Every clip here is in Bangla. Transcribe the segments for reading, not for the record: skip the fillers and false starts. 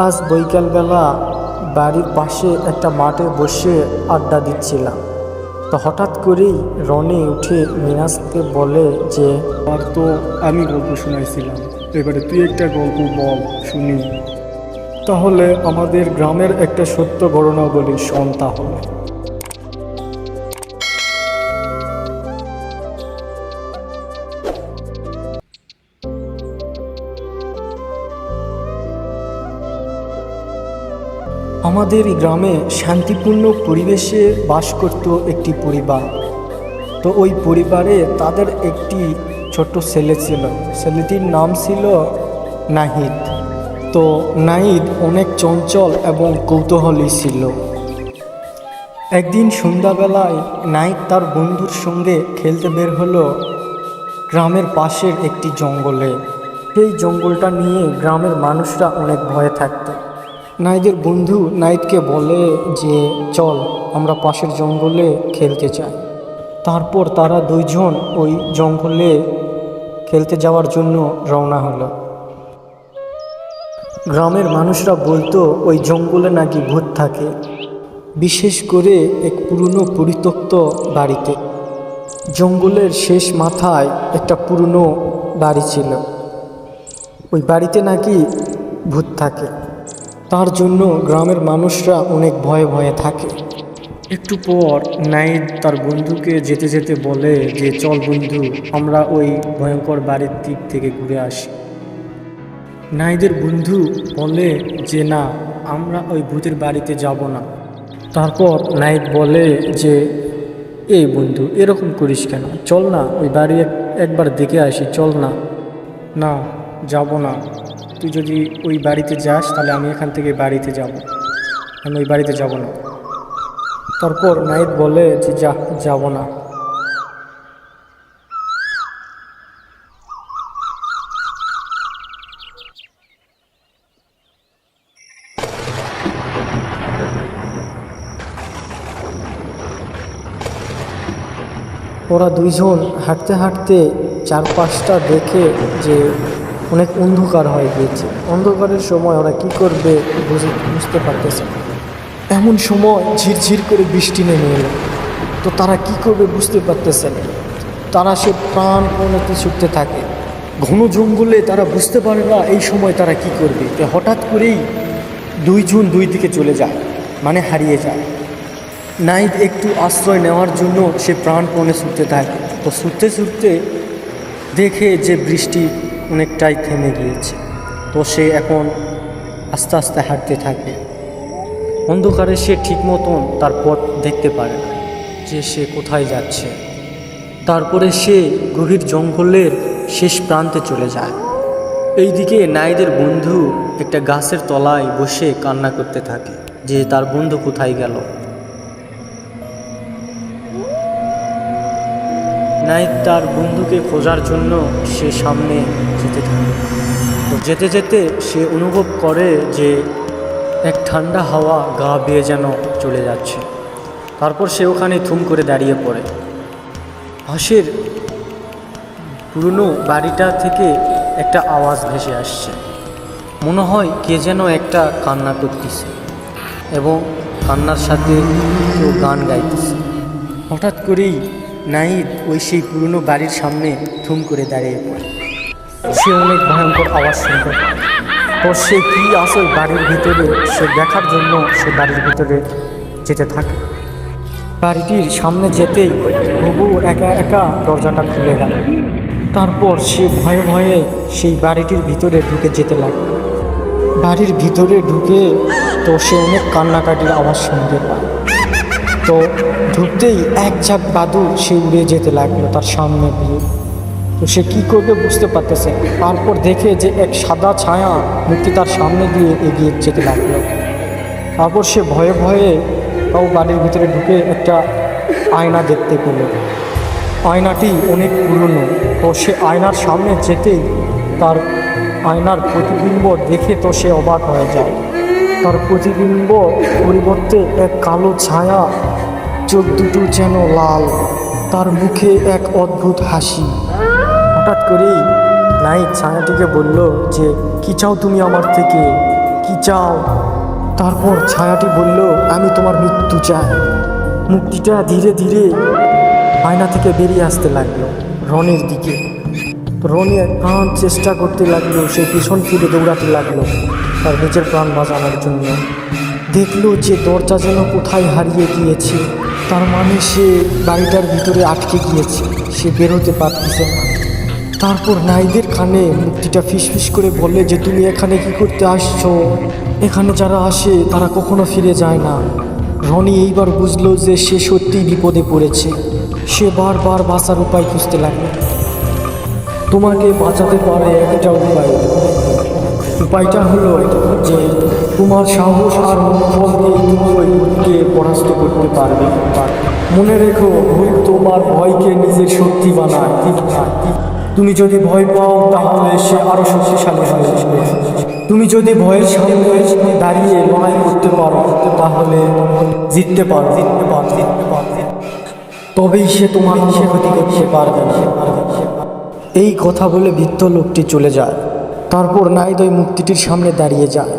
আজ বিকালবেলা বাড়ির পাশে একটা মাঠে বসে আড্ডা দিচ্ছিলাম। তো হঠাৎ করেই রনি উঠে মিনাসকে বলে যে, আর তো আমি গল্প শোনাইছিলাম, এবারে তুই একটা গল্প বল শুনি। তাহলে আমাদের গ্রামের একটা সত্য ঘটনা বলি, শোন তাহলে। আমাদের গ্রামে শান্তিপূর্ণ পরিবেশে বাস করত একটি পরিবার। তো ওই পরিবারে তাদের একটি ছোট্ট ছেলে ছিল। ছেলেটির নাম ছিল নাহিদ। তো নাহিদ অনেক চঞ্চল এবং কৌতূহলী ছিল। একদিন সন্ধ্যাবেলায় নাহিদ তার বন্ধুর সঙ্গে খেলতে বের হলো গ্রামের পাশের একটি জঙ্গলে। সেই জঙ্গলটা নিয়ে গ্রামের মানুষরা অনেক ভয়ে থাকত। নাহিদের বন্ধু নাহিদকে বলে যে, চল আমরা পাশের জঙ্গলে খেলতে চাই। তারপর তারা দুইজন ওই জঙ্গলে খেলতে যাওয়ার জন্য রওনা হলো। গ্রামের মানুষরা বলতো ওই জঙ্গলে নাকি ভূত থাকে, বিশেষ করে এক পুরনো পরিত্যক্ত বাড়িতে। জঙ্গলের শেষ মাথায় একটা পুরনো বাড়ি ছিল। ওই বাড়িতে নাকি ভূত থাকে, তার জন্য গ্রামের মানুষরা অনেক ভয়ে ভয়ে থাকে। একটু পর নাহিদ তার বন্ধুকে যেতে যেতে বলে যে, চল বন্ধু, আমরা ওই ভয়ঙ্কর বাড়ির দিক থেকে ঘুরে আসি। নাহিদের বন্ধু বলে যে, না, আমরা ওই ভূতের বাড়িতে যাব না। তারপর নাহিদ বলে যে, এই বন্ধু এরকম করিস কেন, চল না ওই বাড়ি একবার দেখে আসি, চল না। না, যাব না, তুই যদি ওই বাড়িতে যাস তাহলে আমি এখান থেকে বাড়িতে যাব, আমি ওই বাড়িতে যাব না। তারপর নাহিদ বলে যে, যাব না। ওরা দুইজন হাঁটতে হাঁটতে চারপাশটা দেখে যে অনেক অন্ধকার হয়ে গিয়েছে। অন্ধকারের সময় ওরা কি করবে বুঝতে পারতেছে না। এমন সময় ঝিরঝির করে বৃষ্টি নেমে এলো। তো তারা কি করবে বুঝতে পারতেছে না। তারা সে প্রাণপণে ছুটতে থাকে ঘন জঙ্গলে। তারা বুঝতে পারে না এই সময় তারা কি করবে। তো হঠাৎ করেই দুইজন দুই দিকে চলে যায়, মানে হারিয়ে যায়। নাহিদ একটু আশ্রয় নেওয়ার জন্য সে প্রাণপণে ছুটতে থাকে। তো ছুটতে ছুটতে দেখে যে বৃষ্টি অনেকটাই থেমে গিয়েছে। তো সে এখন আস্তে আস্তে হাঁটতে থাকে। অন্ধকারে সে ঠিক মতন তার পথ দেখতে পারে না যে সে কোথায় যাচ্ছে। তারপরে সে গভীর জঙ্গলের শেষ প্রান্তে চলে যায়। এইদিকে নাহিদের বন্ধু একটা গাছের তলায় বসে কান্না করতে থাকে যে তার বন্ধু কোথায় গেল। নাহিদ তার বন্ধুকে খোঁজার জন্য সে সামনে যেতে থাকে। তো যেতে যেতে সে অনুভব করে যে এক ঠান্ডা হাওয়া গা বেয়ে যেন চলে যাচ্ছে। তারপর সে ওখানে থুম করে দাঁড়িয়ে পড়ে। পাশের পুরনো বাড়িটা থেকে একটা আওয়াজ ভেসে আসছে। মনে হয় কে যেন একটা কান্না করতেছে এবং কান্নার সাথে কেউ গান গাইতেছে। হঠাৎ করেই নাহিদ ওই সেই পুরনো বাড়ির সামনে থুম করে দাঁড়িয়ে পড়ে। সে অনেক ভয়ঙ্কর আওয়াজ শুনতে পায়। তো সে কী আছে ওই বাড়ির ভিতরে সে দেখার জন্য সে বাড়ির ভিতরে যেতে থাকে। বাড়িটির সামনে যেতেই তবু একা একা দরজাটা খুলে গেল। তারপর সে ভয়ে ভয়ে সেই বাড়িটির ভিতরে ঢুকে যেতে লাগলো। বাড়ির ভিতরে ঢুকে তো সে অনেক কান্নাকাটির আওয়াজ শুনতে পায়। তো ঢুকতেই এক ঝাঁক বাদুড় সে উড়ে যেতে লাগলো তার সামনে দিয়ে। তো সে কী করবে বুঝতে পারতেছে। তারপর দেখে যে এক সাদা ছায়া মূর্তি তার সামনে দিয়ে এগিয়ে যেতে লাগলো। তারপর সে ভয়ে ভয়ে তাও বাড়ির ভিতরে ঢুকে একটা আয়না দেখতে পেল। আয়নাটি অনেক পুরনো। তো সে আয়নার সামনে যেতেই তার আয়নার প্রতিবিম্ব দেখে তো সে অবাক হয়ে যায়। তার প্রতিবিম্ব পরিবর্তে এক কালো ছায়া, চোখ দুটো যেন লাল, তার মুখে এক অদ্ভুত হাসি। হঠাৎ করেই নাহিদ ছায়াটিকে বলল যে, কি চাও তুমি আমার থেকে? কি চাও? তারপর ছায়াটি বলল, আমি তোমার মৃত্যু চাই। মূর্তিটা ধীরে ধীরে আয়না থেকে বেরিয়ে আসতে লাগলো রনির দিকে। তো রনি প্রাণ চেষ্টা করতে লাগলো, সে পিছন ফিরে দৌড়াতে লাগলো তার নিজের প্রাণ বাঁচানোর জন্য। দেখলো যে দরজা যেন কোথায় হারিয়ে গিয়েছে, তার মানে সে বাড়িটার ভিতরে আটকে গিয়েছে, সে বেরোতে পারতেছে না। তারপর নাইদের কানে মূর্তিটা ফিসফিস করে বলে যে তুমি এখানে কি করতে আসছো? এখানে যারা আসে তারা কখনো ফিরে যায় না। রনি এইবার বুঝলো যে সে সত্যিই বিপদে পড়েছে। সে বারবার বাঁচার উপায় খুঁজতে লাগলো। তোমাকে বাঁচাতে পারে একটা উপায়। উপায়টা হলো যে তোমার সাহস আর মনোবল দিয়ে তুমি ওই ভূতকে পরাস্ত করতে পারবে। মনে রেখো, ভূত তোমার ভয়কে নিজের শক্তি বানায়। তুমি যদি ভয় পাও তাহলে সে আরো শক্তিশালী হয়ে যাবে। তুমি যদি ভয়ের সামনে দাঁড়িয়ে লড়াই করতে পারো তাহলে জিততে পারো। তবেই সে তোমার ক্ষতি করতে পারবে না। এই কথা বলে বৃদ্ধ লোকটি চলে যায়। তারপর নাইদ ওই মূর্তিটির সামনে দাঁড়িয়ে যায়।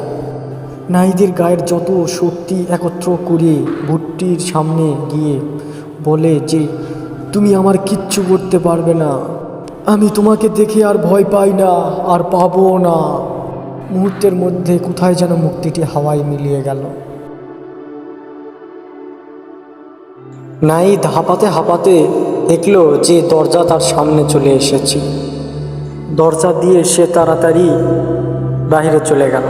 নাইদের গায়ের যত শক্তি একত্র করে ভূতটির সামনে গিয়ে বলে যে তুমি আমার কিচ্ছু করতে পারবে না, আমি তোমাকে দেখে আর ভয় পাই না, আর পাবো না। মুহূর্তের মধ্যে কোথায় যেন মূর্তিটি হাওয়ায় মিলিয়ে গেল। নাইদ হাঁপাতে হাঁপাতে দেখলো যে দরজা তার সামনে চলে এসেছে। দরজা দিয়ে সে তাড়াতাড়ি বাইরে চলে গেল।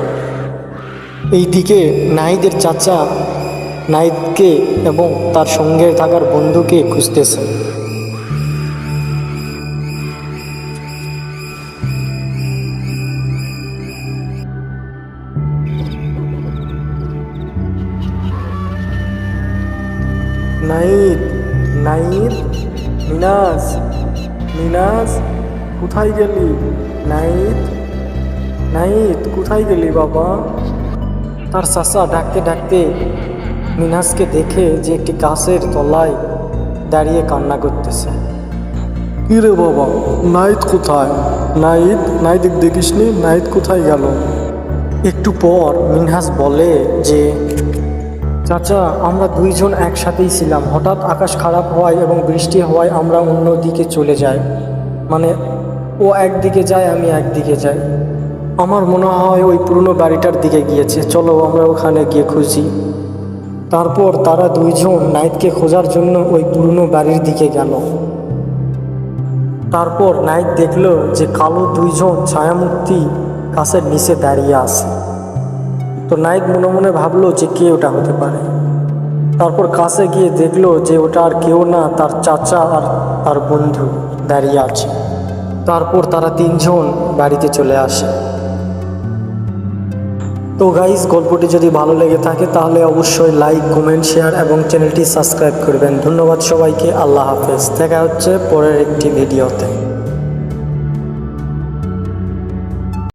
এইদিকে নাইদের চাচা নাইদকে এবং তার সঙ্গে থাকার বন্ধুকে খুঁজতেছে। নাইদ, নাইদ, মিনাজ, মিনাজ, কোথায় গেলি? নাইদ, নাইদ, কোথায় গেলি বাবা? তার চাচা ডাকতে ডাকতে মিনাজকে দেখে যে একটি গাছের তলায় দাঁড়িয়ে কান্না করতেছে। কি রে বাবা, নাইদ কোথায়? নাইদ, নাইদ দেখিসনি? নাইদ কোথায় গেল? একটু পর মিনহাজ বলে যে চাচা, আমরা দুইজন একসাথেই ছিলাম, হঠাৎ আকাশ খারাপ হওয়ায় এবং বৃষ্টি হওয়ায় আমরা অন্য দিকে চলে যাই। মানে ও একদিকে যায়, আমি একদিকে যাই। আমার মনে হয় ওই পুরনো বাড়িটার দিকে গিয়েছে, চলো আমরা ওখানে গিয়ে খুঁজি। তারপর তারা দুইজন নাইদকে খোঁজার জন্য ওই পুরনো বাড়ির দিকে গেল। তারপর নাইদ দেখলো যে কালো দুইজন ছায়ামূর্তি গাছের নিচে দাঁড়িয়ে আছে। তো নাইদ মনে মনে ভাবলো যে কে ওটা হতে পারে। তারপর কাছে গিয়ে দেখলো যে ওটা আর কেউ না, তার চাচা আর তার বন্ধু দাঁড়িয়ে আছে। তারপর তারা তিনজন বাড়িতে চলে আসে। তো গাইস, গল্পটি যদি ভালো লেগে থাকে তাহলে অবশ্যই লাইক, কমেন্ট, শেয়ার এবং চ্যানেলটি সাবস্ক্রাইব করবেন। ধন্যবাদ সবাইকে। আল্লাহ হাফেজ। দেখা হচ্ছে পরের একটি ভিডিওতে।